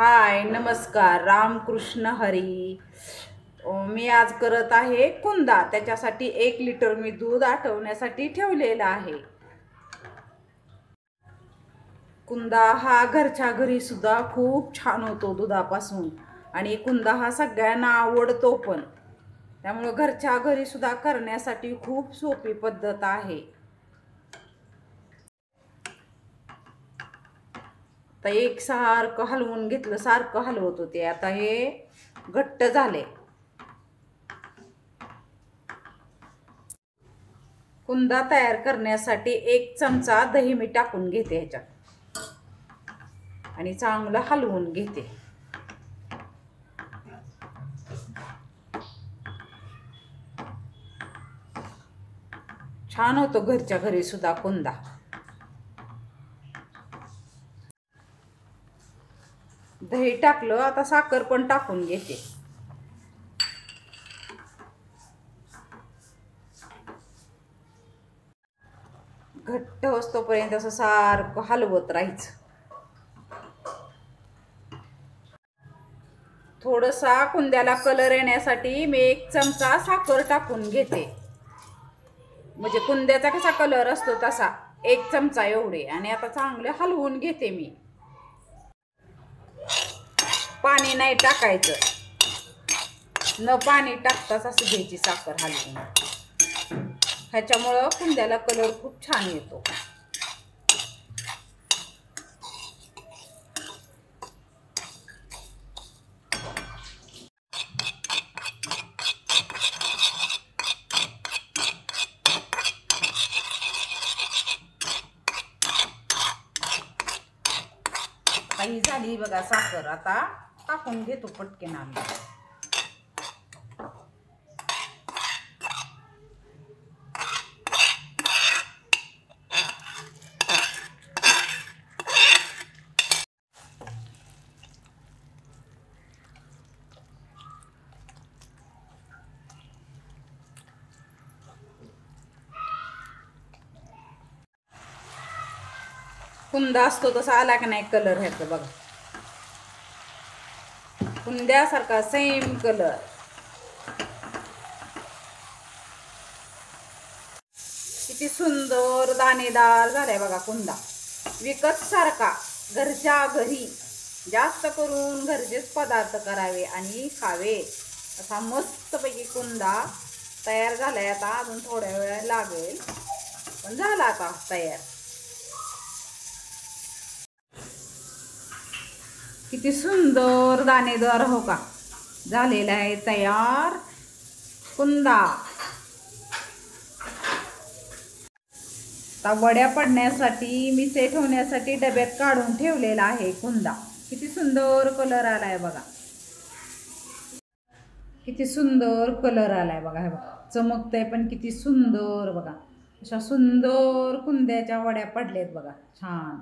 हाय नमस्कार रामकृष्ण हरी. मी आज करत आहे कुंदा. त्याच्यासाठी 1 लिटर मी दूध आटवण्यासाठी ठेवलेलं आहे. कुंदा हा घरच्या घरी सुद्धा खूप छान होतो दुधापासून, आणि कुंदा हा सगळ्यांना आवडतो पण. त्यामुळे घरच्या घरी सुद्धा करण्यासाठी खूप सोपी पद्धत आहे. आता एकसारखं हलवून घेतलं, सारखं हलवत होते. आता हे घट्ट झाले. कुंदा तयार करण्यासाठी 1 चमचा दही मी टाकून घेते ह्याच्यात आणि चांगलं हलवून घेते. छान होतो घरच्या घरी सुद्धा कुंदा. दही टाकलं, आता साखर पण टाकून घेते. घट्ट होतोपर्यंत असं सारखं हलवत राहायचं. थोडसा कुंद्याला कलर येण्यासाठी मी 1 चमचा साखर टाकून घेते. म्हणजे कुंद्याचा कसा कलर असतो तसा 1 चमचा एवढे. आणि आता चांगले हलवून घेते मी. पाणी नाही टाकायचं, न पाणी टाकताच असं घ्यायची साखर हलवून. ह्याच्यामुळं कुंद्याला कलर खूप छान येतो. ही झाली बघा साखर. आता टाकून घेतो पटकन आम्ही. कुंदा असतो तसा आला की नाही कलर ह्याचा बघा. कुंद्यासारखा सेम कलर. किती सुंदर दाणेदार झालाय बघा कुंदा. विकत सारखा घरच्या घरी जास्त करून घरचेच पदार्थ करावे आणि खावे असा मस्तपैकी कुंदा तयार झालाय. आता अजून थोड्या वेळ लागेल, पण झाला आता तयार. किती सुंदर दाणेदार हो का झालेला आहे तयार कुंदा. आता वड्या पडण्यासाठी मी सेट होण्यासाठी डब्यात काढून ठेवलेला आहे कुंदा. किती सुंदर कलर आलाय बघा. किती सुंदर कलर आलाय बघा. हे बघा चमकतंय पण किती सुंदर बघा. अशा सुंदर कुंद्याच्या वड्या पडल्यात बघा छान.